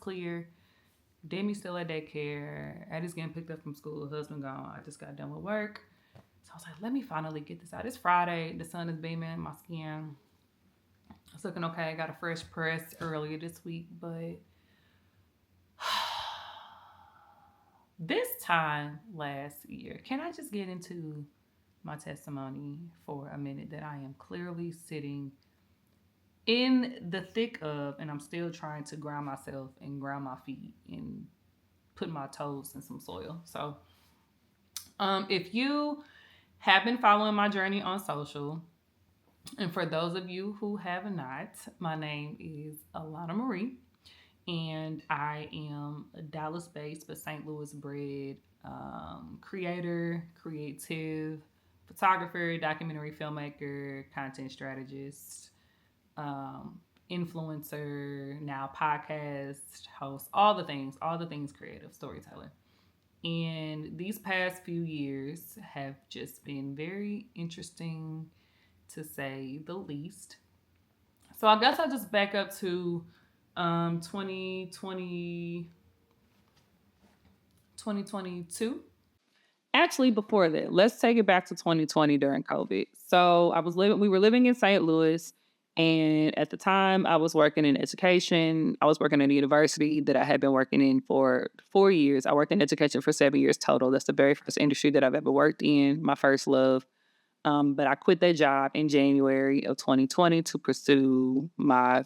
clear. Demi's still at daycare. Addie's getting picked up from school. Husband gone. I just got done with work. So I was like, let me finally get this out. It's Friday. The sun is beaming. My skin it's looking okay. I got a fresh press earlier this week, but this time last year, can I just get into my testimony for a minute that I am clearly sitting in the thick of, and I'm still trying to ground myself and ground my feet and put my toes in some soil. So, if you have been following my journey on social, and for those of you who have not, my name is Alana Marie, and I am a Dallas based but St. Louis bred creator, creative, photographer, documentary filmmaker, content strategist, influencer, now podcast host, all the things creative, storyteller. And these past few years have just been very interesting to say the least. So I guess I'll just back up to 2020, 2022. Actually, before that, let's take it back to 2020 during COVID. So we were living in St. Louis. And at the time, I was working in education. I was working at a university that I had been working in for 4 years. I worked in education for 7 years total. That's the very first industry that I've ever worked in, my first love. But I quit that job in January of 2020 to pursue my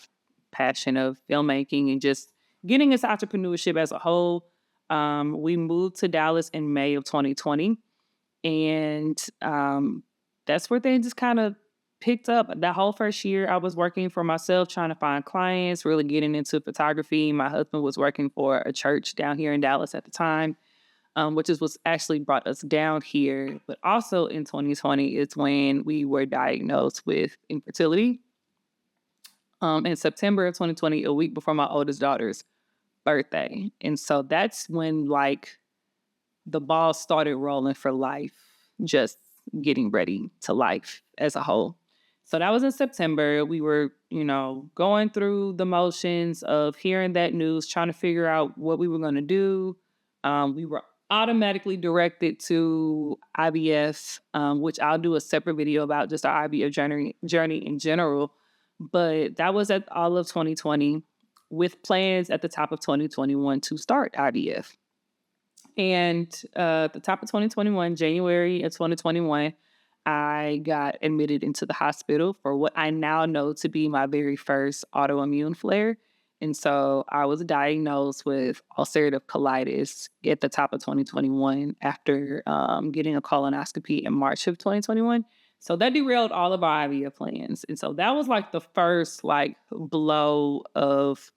passion of filmmaking and just getting into entrepreneurship as a whole. We moved to Dallas in May of 2020. And that's where things just kind of picked up. That whole first year, I was working for myself, trying to find clients, really getting into photography. My husband was working for a church down here in Dallas at the time, which is what's actually brought us down here. But also in 2020 is when we were diagnosed with infertility. In September of 2020, a week before my oldest daughter's birthday. And so that's when the ball started rolling for life, just getting ready to life as a whole. So that was in September. We were, going through the motions of hearing that news, trying to figure out what we were going to do. We were automatically directed to IVF, which I'll do a separate video about, just our IVF journey in general. But that was at all of 2020 with plans at the top of 2021 to start IVF. And the top of 2021, January of 2021, I got admitted into the hospital for what I now know to be my very first autoimmune flare. And so I was diagnosed with ulcerative colitis at the top of 2021 after getting a colonoscopy in March of 2021. So that derailed all of our IVF plans. And so that was like the first blow of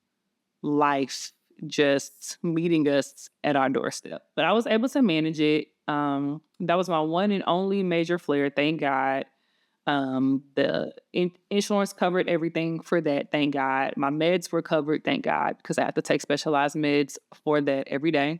life just meeting us at our doorstep. But I was able to manage it. That was my one and only major flare, thank God. The insurance covered everything for that, thank God. My meds were covered, thank God, because I have to take specialized meds for that every day.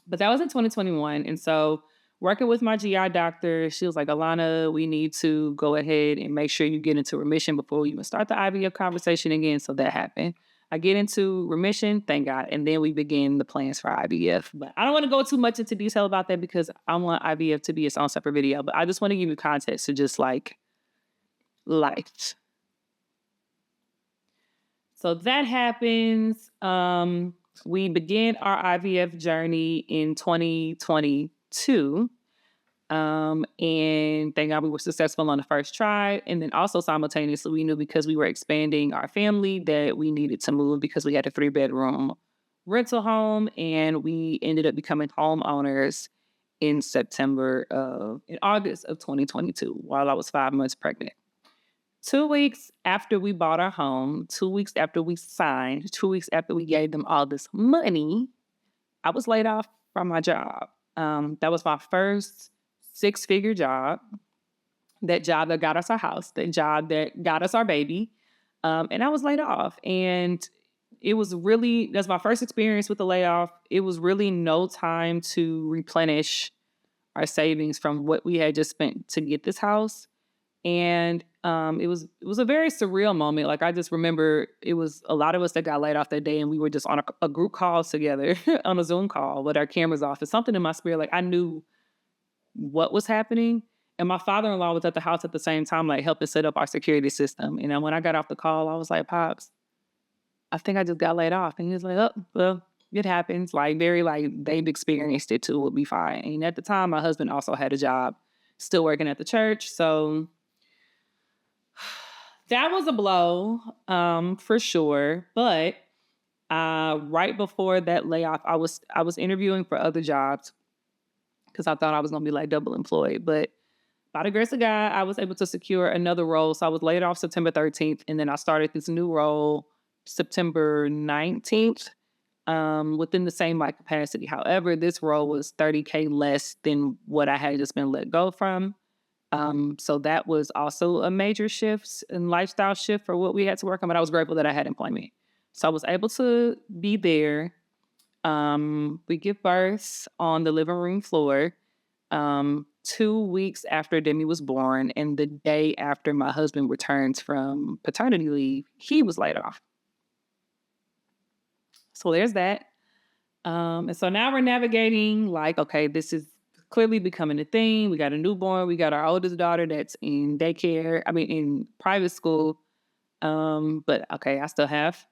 But that was in 2021. And so working with my GI doctor, she was like, Alana, we need to go ahead and make sure you get into remission before we even start the IVF conversation again. So that happened. I get into remission, thank God, and then we begin the plans for IVF. But I don't want to go too much into detail about that because I want IVF to be its own separate video. But I just want to give you context to just life. So that happens. We begin our IVF journey in 2022. And thank God we were successful on the first try. And then also simultaneously, we knew because we were expanding our family that we needed to move because we had a 3-bedroom rental home. And we ended up becoming homeowners in August of 2022 while I was 5 months pregnant. 2 weeks after we bought our home, 2 weeks after we signed, 2 weeks after we gave them all this money, I was laid off from my job. That was my first 6-figure job, that job that got us our house, that job that got us our baby. And I was laid off. And that's my first experience with the layoff. It was really no time to replenish our savings from what we had just spent to get this house. And It was a very surreal moment. Like I just remember it was a lot of us that got laid off that day, and we were just on a group call together on a Zoom call with our cameras off. And something in my spirit, like I knew what was happening. And my father-in-law was at the house at the same time, like helping set up our security system. And then when I got off the call, I was like, "Pops, I think I just got laid off." And he was like, "Oh, well, it happens." Like very like they've experienced it too. We'll be fine. And at the time, my husband also had a job, still working at the church. So that was a blow, for sure. But right before that layoff, I was interviewing for other jobs because I thought I was gonna be like double employed. But by the grace of God, I was able to secure another role. So I was laid off September 13th, and then I started this new role September 19th, within the same like capacity. However, this role was 30K less than what I had just been let go from. So that was also a major shift and lifestyle shift for what we had to work on. But I was grateful that I had employment. So I was able to be there. We give birth on the living room floor, 2 weeks after Demi was born, and the day after my husband returns from paternity leave, he was laid off. So there's that. And so now we're navigating like, okay, this is clearly becoming a thing. We got a newborn. We got our oldest daughter that's in daycare. I mean, in private school. But okay, I still have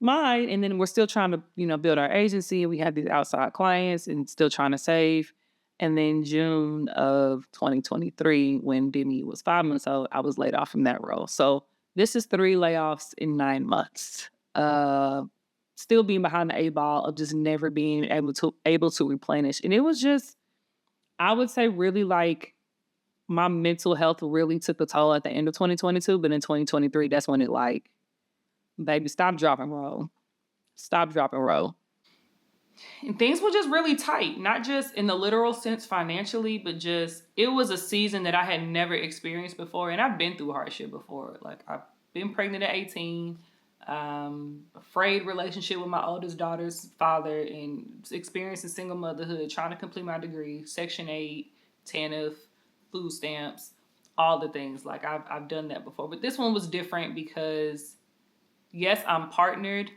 mine. And then we're still trying to, build our agency. We have these outside clients and still trying to save. And then June of 2023, when Demi was 5 months old, I was laid off from that role. So this is 3 layoffs in 9 months. Still being behind the 8 ball of just never being able to replenish. And it was just, I would say, really like my mental health really took a toll at the end of 2022. But in 2023, that's when it like, baby, stop, drop, and roll. Stop, drop, and roll. And things were just really tight, not just in the literal sense financially, but just it was a season that I had never experienced before. And I've been through hardship before. Like I've been pregnant at 18, afraid relationship with my oldest daughter's father, and experiencing single motherhood, trying to complete my degree, Section 8, TANF, food stamps, all the things. Like I've done that before. But this one was different because, yes, I'm partnered,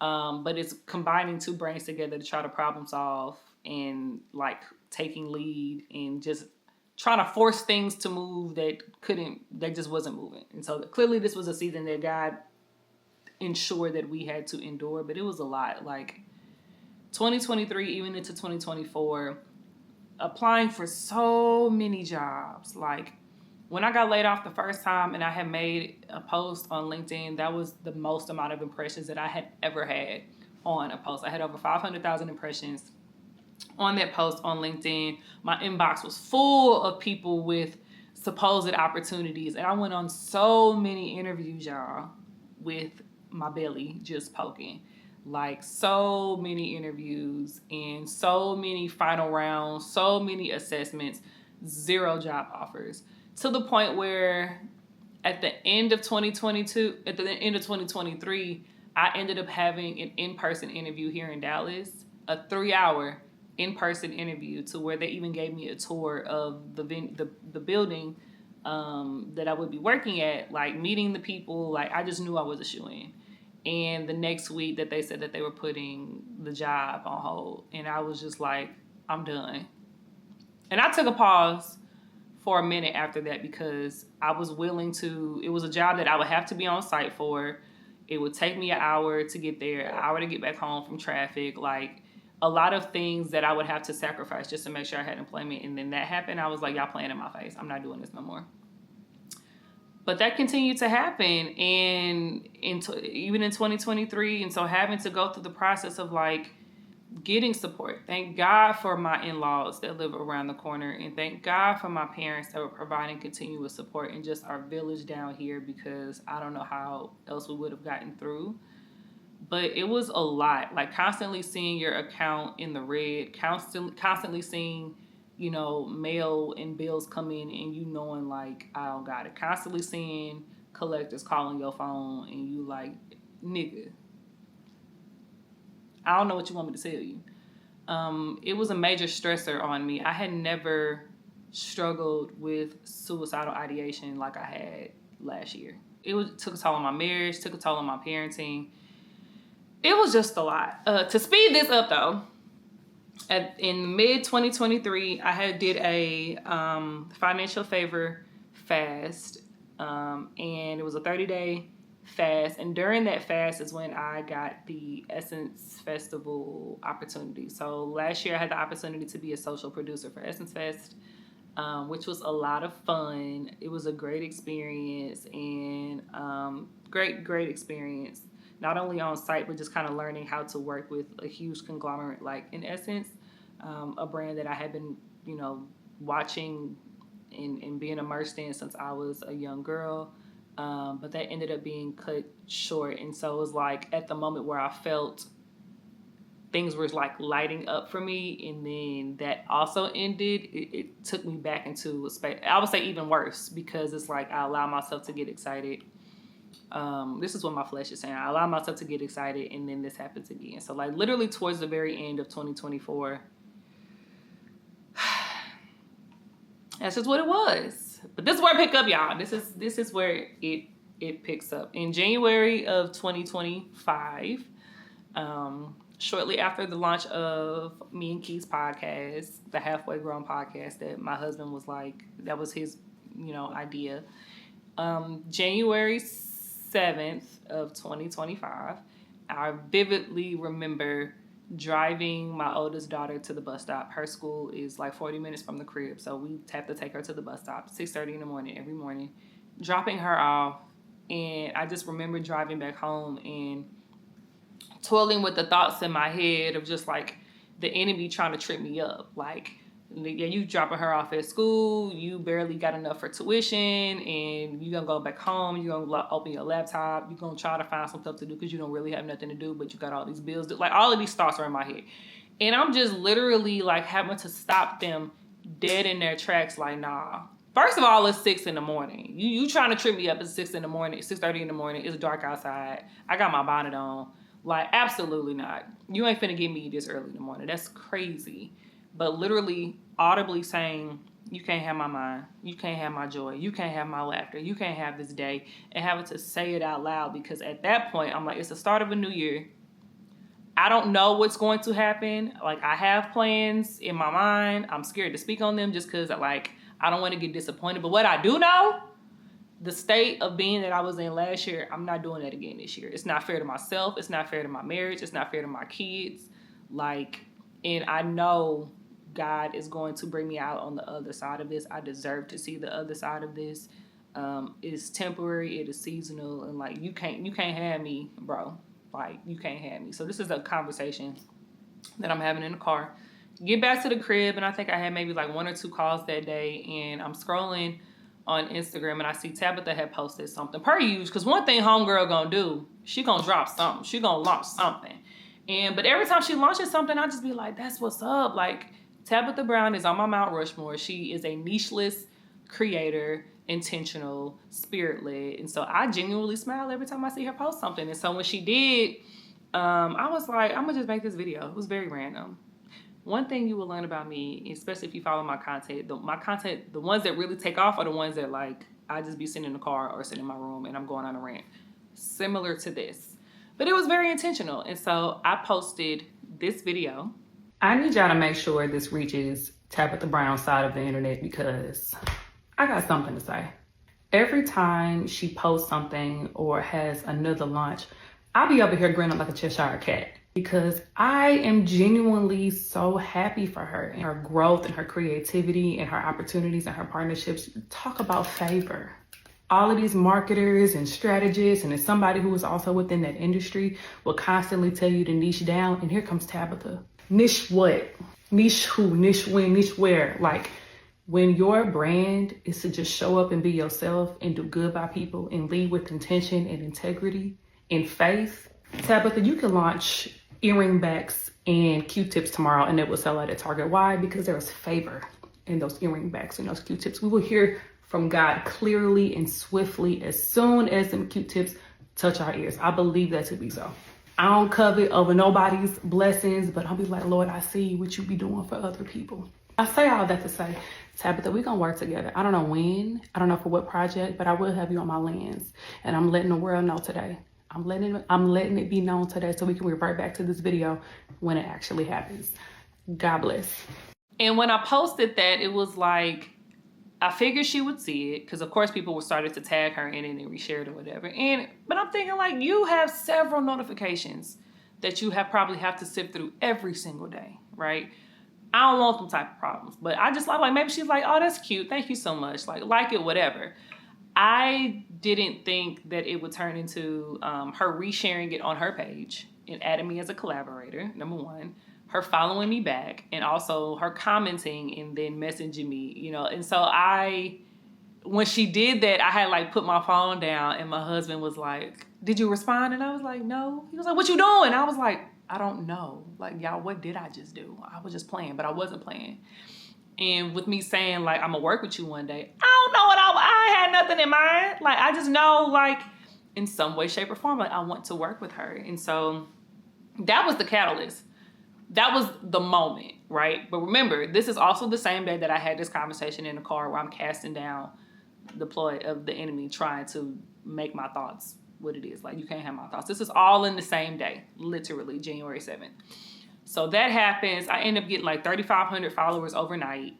but it's combining two brains together to try to problem solve and like taking lead and just trying to force things to move that just wasn't moving. And so clearly this was a season that God ensured that we had to endure, but it was a lot. Like 2023, even into 2024, applying for so many jobs. Like when I got laid off the first time and I had made a post on LinkedIn, that was the most amount of impressions that I had ever had on a post. I had over 500,000 impressions on that post on LinkedIn. My inbox was full of people with supposed opportunities. And I went on so many interviews, y'all, with my belly just poking. Like so many interviews and so many final rounds, so many assessments, 0 job offers. To the point where at the end of 2023, I ended up having an in-person interview here in Dallas, a 3-hour in-person interview, to where they even gave me a tour of the building that I would be working at, like meeting the people. Like I just knew I was a shoo-in. And the next week that they said that they were putting the job on hold. And I was just like, I'm done. And I took a pause for a minute after that because I was willing to, it was a job that I would have to be on site for. It would take me an hour to get there, an hour to get back home from traffic. Like a lot of things that I would have to sacrifice just to make sure I had employment. And then that happened. I was like, y'all playing in my face. I'm not doing this no more. But that continued to happen, and even in 2023. And so having to go through the process of like getting support. Thank God for my in-laws that live around the corner, and thank God for my parents that were providing continuous support, and just our village down here, because I don't know how else we would have gotten through. But it was a lot, like constantly seeing your account in the red, constantly seeing, mail and bills come in, and you knowing like, I don't got it. Constantly seeing collectors calling your phone, and you like, nigga, I don't know what you want me to tell you. It was a major stressor on me. I had never struggled with suicidal ideation like I had last year. Took a toll on my marriage, took a toll on my parenting. It was just a lot. To speed this up though, in mid 2023, I did a financial favor fast, and it was a 30-day fast. And during that fast is when I got the Essence Festival opportunity. So last year I had the opportunity to be a social producer for Essence Fest, which was a lot of fun. It was a great experience, and great experience. Not only on site, but just kind of learning how to work with a huge conglomerate like in Essence, a brand that I had been, watching and being immersed in since I was a young girl. But that ended up being cut short. And so it was like at the moment where I felt things were like lighting up for me, and then that also ended. It took me back into a space, I would say even worse, because it's like I allow myself to get excited. This is what my flesh is saying. I allow myself to get excited, and then this happens again. So like literally towards the very end of 2024, that's just what it was. But this is where I pick up, y'all. This is where it picks up. In January of 2025, shortly after the launch of me and Key's podcast, the Halfway Grown podcast that my husband was like, that was his, idea. January 7th of 2025, I vividly remember driving my oldest daughter to the bus stop. Her school is like 40 minutes from the crib, so we have to take her to the bus stop 6:30 in the morning every morning, dropping her off. And I just remember driving back home and toiling with the thoughts in my head of just like the enemy trying to trip me up. Like, yeah, you dropping her off at school, you barely got enough for tuition, and you're gonna go back home, you're gonna open your laptop, you're gonna try to find some stuff to do because you don't really have nothing to do, but you got all these bills. Like, all of these thoughts are in my head. And I'm just literally like having to stop them dead in their tracks. Like, nah. First of all, it's 6 in the morning. You trying to trip me up at 6 in the morning, 6:30 in the morning. It's dark outside. I got my bonnet on. Like, absolutely not. You ain't finna get me this early in the morning. That's crazy. But literally audibly saying, you can't have my mind, you can't have my joy, you can't have my laughter, you can't have this day, and having to say it out loud, because at that point, I'm like, it's the start of a new year. I don't know what's going to happen. Like, I have plans in my mind. I'm scared to speak on them just because, like, I don't want to get disappointed. But what I do know, the state of being that I was in last year, I'm not doing that again this year. It's not fair to myself. It's not fair to my marriage. It's not fair to my kids. Like, and I know God is going to bring me out on the other side of this. I deserve to see the other side of this. It's temporary. It is seasonal. And like, you can't have me, bro. Like, you can't have me. So this is a conversation that I'm having in the car. Get back to the crib, and I think I had maybe like 1 or 2 calls that day, and I'm scrolling on Instagram, and I see Tabitha had posted something. Per usual, because one thing homegirl gonna do, she gonna drop something. She gonna launch something. But every time she launches something, I just be like, that's what's up. Like, Tabitha Brown is on my Mount Rushmore. She is a nicheless creator, intentional, spirit-led. And so I genuinely smile every time I see her post something. And so when she did, I was like, I'm going to just make this video. It was very random. One thing you will learn about me, especially if you follow my content, the ones that really take off are the ones that, like, I just be sitting in the car or sitting in my room and I'm going on a rant. Similar to this. But it was very intentional. And so I posted this video. I need y'all to make sure this reaches Tabitha Brown's side of the internet, because I got something to say. Every time she posts something or has another launch, I'll be over here grinning like a Cheshire cat, because I am genuinely so happy for her and her growth and her creativity and her opportunities and her partnerships. Talk about favor. All of these marketers and strategists, and as somebody who is also within that industry, will constantly tell you to niche down. And here comes Tabitha. Niche what? Niche who? Niche when? Niche where? Like, when your brand is to just show up and be yourself and do good by people and lead with intention and integrity and faith, Tabitha, you can launch earring backs and Q-tips tomorrow and it will sell out at Target. Why? Because there is favor in those earring backs and those Q-tips. We will hear from God clearly and swiftly as soon as them Q-tips touch our ears. I believe that to be so. I don't covet over nobody's blessings, but I'll be like, Lord, I see what you be doing for other people. I say all that to say, Tabitha, we're gonna work together. I don't know when, I don't know for what project, but I will have you on my lens. And I'm letting the world know today. I'm letting it be known today so we can revert back to this video when it actually happens. God bless. And when I posted that, it was like, I figured she would see it because, of course, people were starting to tag her in it and reshare it or whatever. But I'm thinking, like, you have several notifications that you probably have to sift through every single day, right? I don't want them type of problems, but I just like maybe she's like, oh, that's cute, thank you so much, like it, whatever. I didn't think that it would turn into her resharing it on her page and adding me as a collaborator, number one, her following me back, and also her commenting and then messaging me, And so when she did that, I had like put my phone down and my husband was like, did you respond? And I was like, no. He was like, what you doing? I was like, I don't know. Like, y'all, what did I just do? I was just playing, but I wasn't playing. And with me saying, like, I'm going to work with you one day, I don't know what I had nothing in mind. Like, I just know, like, in some way, shape, or form, like, I want to work with her. And so that was the catalyst. That was the moment, right? But remember, this is also the same day that I had this conversation in the car where I'm casting down the ploy of the enemy trying to make my thoughts what it is. Like, you can't have my thoughts. This is all in the same day, literally, January 7th. So that happens. I end up getting like 3,500 followers overnight.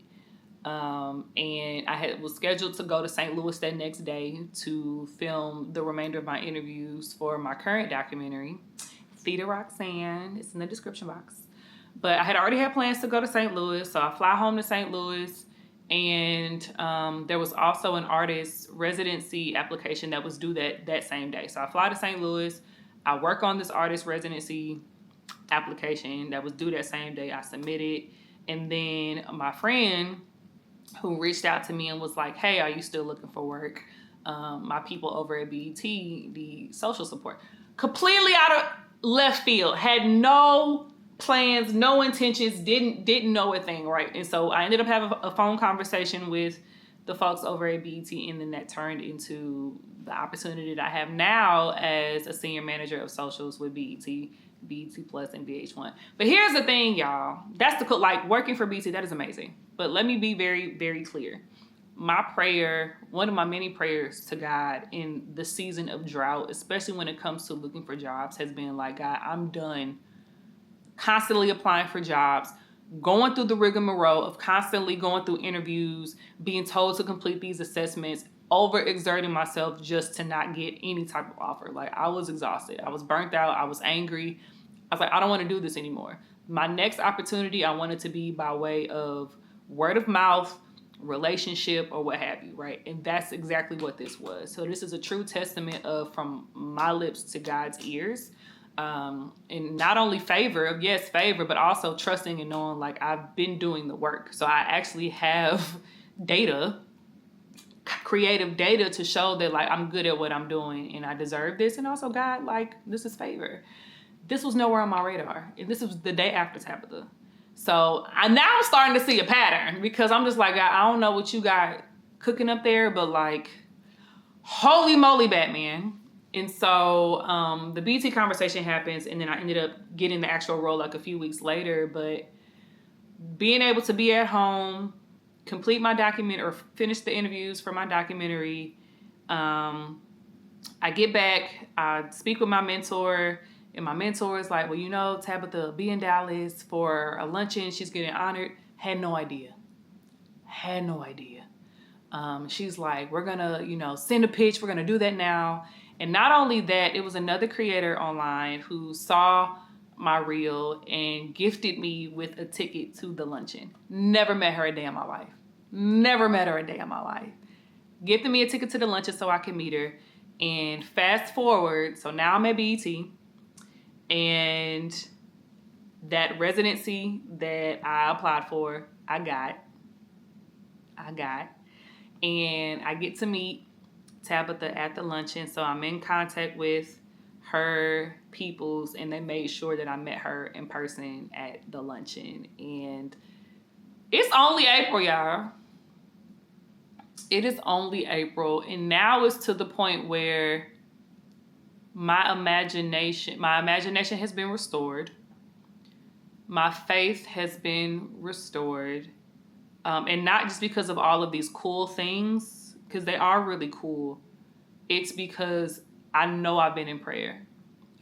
And I was scheduled to go to St. Louis that next day to film the remainder of my interviews for my current documentary, Theta Roxanne. It's in the description box. But I had already had plans to go to St. Louis, so I fly home to St. Louis. And there was also an artist residency application that was due that same day. So I fly to St. Louis. I work on this artist residency application that was due that same day. I submitted. And then my friend who reached out to me and was like, hey, are you still looking for work? My people over at BET, the social support. Completely out of left field. Had no plans, no intentions, didn't know a thing, right? And so I ended up having a phone conversation with the folks over at BET, and then that turned into the opportunity that I have now as a senior manager of socials with BET Plus, and VH1. But here's the thing, y'all. That's like working for BET, that is amazing. But let me be very, very clear. My prayer, one of my many prayers to God in the season of drought, especially when it comes to looking for jobs, has been like, God, I'm done constantly applying for jobs, going through the rigmarole of constantly going through interviews, being told to complete these assessments, overexerting myself just to not get any type of offer. Like, I was exhausted. I was burnt out. I was angry. I was like, I don't want to do this anymore. My next opportunity, I want it to be by way of word of mouth, relationship, or what have you, right? And that's exactly what this was. So this is a true testament of from my lips to God's ears. And not only favor, but also trusting and knowing like I've been doing the work. So I actually have data, creative data to show that like I'm good at what I'm doing and I deserve this. And also God, like, this is favor. This was nowhere on my radar. And this was the day after Tabitha. So I'm starting to see a pattern because I'm just like, I don't know what you got cooking up there, but like, holy moly, Batman. And so the BT conversation happens, and then I ended up getting the actual role like a few weeks later. But being able to be at home, complete my document or finish the interviews for my documentary, I get back, I speak with my mentor, and my mentor is like, well, Tabitha will be in Dallas for a luncheon. She's getting honored. Had no idea. She's like, we're going to, send a pitch. We're going to do that now. And not only that, it was another creator online who saw my reel and gifted me with a ticket to the luncheon. Never met her a day in my life. Gifted me a ticket to the luncheon so I could meet her. And fast forward, so now I'm at BET. And that residency that I applied for, I got. And I get to meet Tabitha at the luncheon. So I'm in contact with her peoples, and they made sure that I met her in person at the luncheon. And it's only April, y'all. It is only April. And now it's to the point where my imagination has been restored. My faith has been restored. And not just because of all of these cool things, because they are really cool. It's because I know I've been in prayer.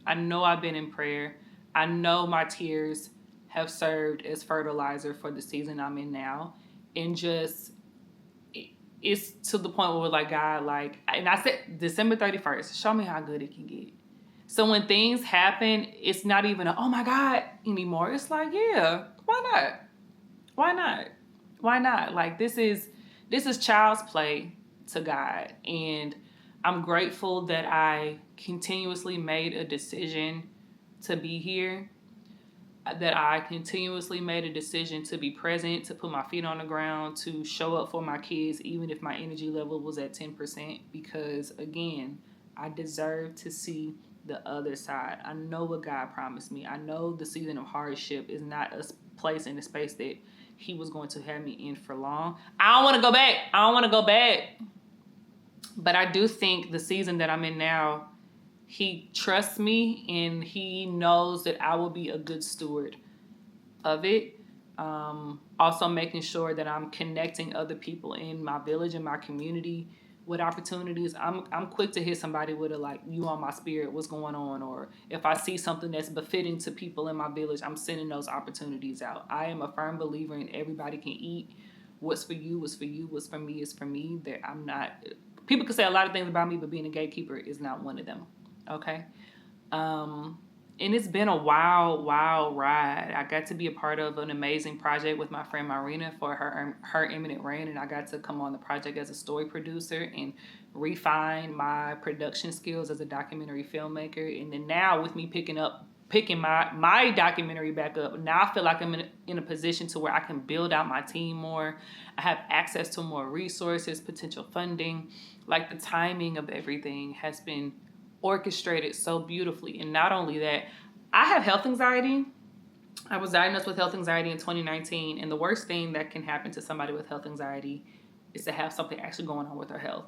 I know I've been in prayer. I know my tears have served as fertilizer for the season I'm in now. And just, it's to the point where we're like, God, like, and I said December 31st, show me how good it can get. So when things happen, it's not even a, oh my God anymore. It's like, yeah, why not? Why not? Why not? Like, this is child's play to God. And I'm grateful that I continuously made a decision to be here, that I continuously made a decision to be present, to put my feet on the ground, to show up for my kids, even if my energy level was at 10%, because again, I deserve to see the other side. I know what God promised me. I know the season of hardship is not a place in the space that He was going to have me in for long. I don't want to go back. I don't want to go back. But I do think the season that I'm in now, He trusts me and He knows that I will be a good steward of it. Also making sure that I'm connecting other people in my village and my community with opportunities. I'm quick to hit somebody with a, like, you on my spirit, what's going on? Or if I see something that's befitting to people in my village, I'm sending those opportunities out. I am a firm believer in everybody can eat. What's for you, what's for you, what's for me is for me. That I'm not, people can say a lot of things about me, but being a gatekeeper is not one of them. Okay. And it's been a wild ride. I got to be a part of an amazing project with my friend Marina for her Imminent Rain, and I got to come on the project as a story producer and refine my production skills as a documentary filmmaker. And then now with me picking my documentary back up, now I feel like I'm in a position to where I can build out my team more. I have access to more resources, potential funding. Like, the timing of everything has been orchestrated so beautifully. And not only that, I have health anxiety. I was diagnosed with health anxiety in 2019, and the worst thing that can happen to somebody with health anxiety is to have something actually going on with their health.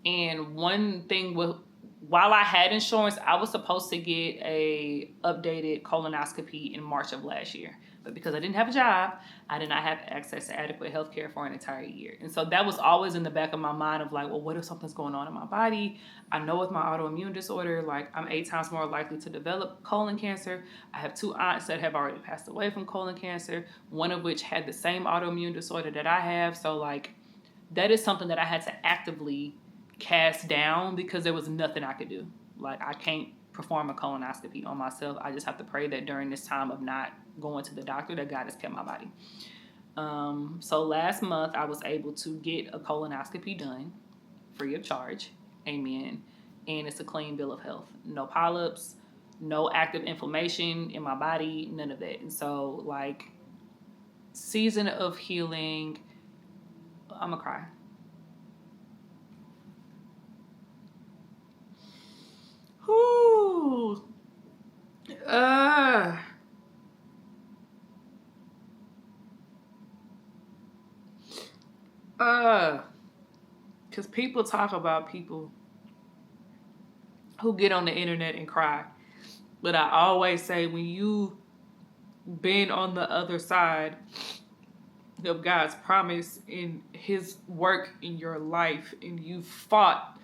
And one thing while I had insurance, I was supposed to get a updated colonoscopy in March of last year. But because I didn't have a job, I did not have access to adequate health care for an entire year. And so that was always in the back of my mind of like, well, what if something's going on in my body? I know with my autoimmune disorder, like, I'm 8 times more likely to develop colon cancer. I have 2 aunts that have already passed away from colon cancer, one of which had the same autoimmune disorder that I have. So, like, that is something that I had to actively cast down because there was nothing I could do. Like, I can't perform a colonoscopy on myself. I just have to pray that during this time of not going to the doctor, that God has kept my body. So last month I was able to get a colonoscopy done free of charge. Amen. And it's a clean bill of health. No polyps, no active inflammation in my body, none of that. And so, like, season of healing, I'm gonna cry. Whoo. Because people talk about people who get on the internet and cry. But I always say, when you been on the other side of God's promise in His work in your life, and you fought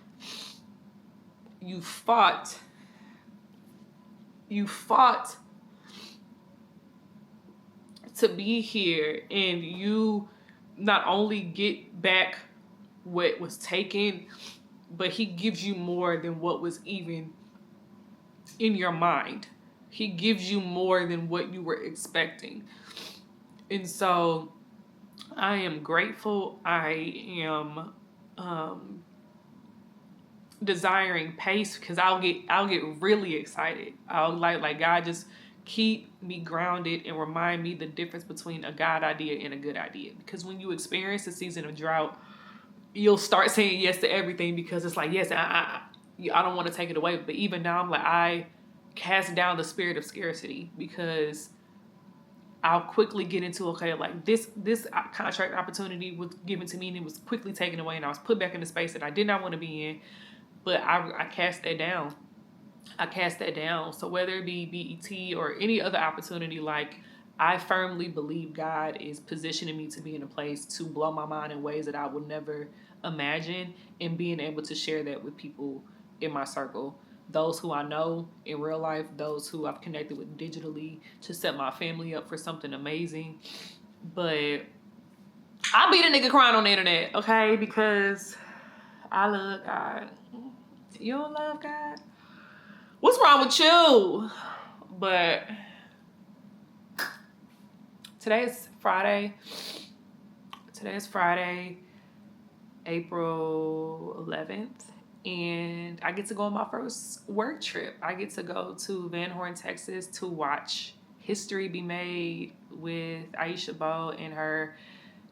to be here, and you not only get back what was taken, but He gives you more than what was even in your mind. He gives you more than what you were expecting. And so I am grateful. I am desiring pace, because I'll get really excited. I'll like God, just keep me grounded and remind me the difference between a God idea and a good idea. Because when you experience a season of drought, you'll start saying yes to everything, because it's like, yes, I don't want to take it away. But even now, I'm like, I cast down the spirit of scarcity, because I'll quickly get into, okay, like, this contract opportunity was given to me and it was quickly taken away, and I was put back in the space that I did not want to be in. But I cast that down. So whether it be BET or any other opportunity, like, I firmly believe God is positioning me to be in a place to blow my mind in ways that I would never imagine, and being able to share that with people in my circle. Those who I know in real life, those who I've connected with digitally, to set my family up for something amazing. But I be the nigga crying on the internet, okay? Because I love God. You don't love God? What's wrong with you? But today is Friday. Today is Friday, April 11th. And I get to go on my first work trip. I get to go to Van Horn, Texas to watch history be made with Aisha Bowe and her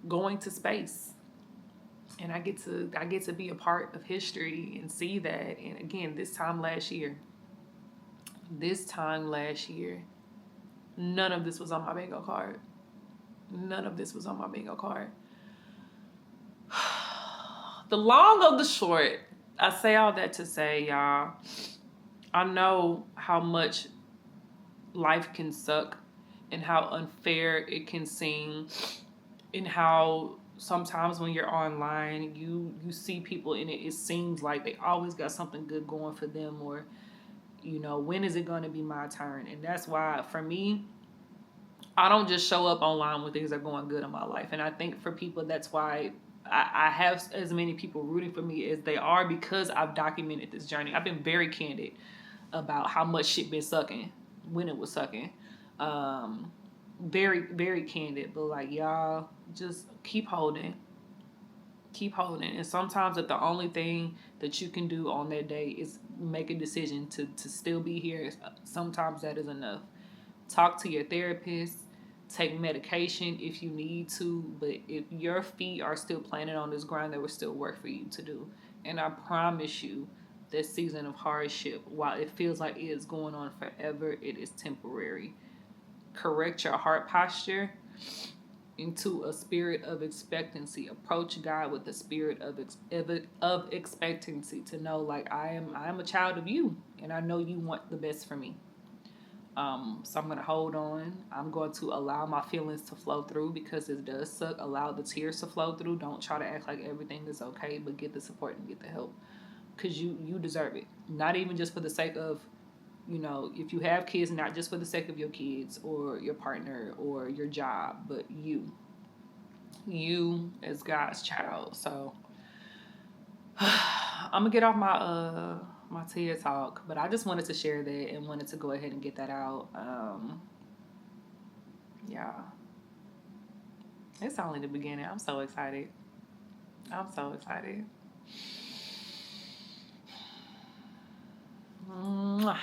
going to space. And I get to be a part of history and see that. And again, this time last year, none of this was on my bingo card. None of this was on my bingo card. The long of the short, I say all that to say, y'all, I know how much life can suck and how unfair it can seem, and how sometimes when you're online, you see people in it, it seems like they always got something good going for them, or, you know, when is it going to be my turn? And that's why, for me, I don't just show up online when things are going good in my life. And I think for people, that's why I have as many people rooting for me as they are, because I've documented this journey. I've been very candid about how much shit been sucking when it was sucking. Very, very candid. But like, y'all, just keep holding. Keep holding. And sometimes that the only thing that you can do on that day is make a decision to still be here. Sometimes that is enough. Talk to your therapist. Take medication if you need to. But if your feet are still planted on this ground, there will still work for you to do. And I promise you, this season of hardship, while it feels like it is going on forever, it is temporary. Correct your heart posture into a spirit of expectancy. Approach God with the spirit of expectancy, to know, like, I am a child of you, and I know you want the best for me. So I'm gonna hold on. I'm going to allow my feelings to flow through, because it does suck. Allow the tears to flow through. Don't try to act like everything is okay, but get the support and get the help, because you deserve it. Not even just for the sake of, you know, if you have kids, not just for the sake of your kids or your partner or your job, but you as God's child. So I'm gonna get off my TED talk, but I just wanted to share that and wanted to go ahead and get that out. Yeah, it's only the beginning. I'm so excited. I'm so excited. Mwah.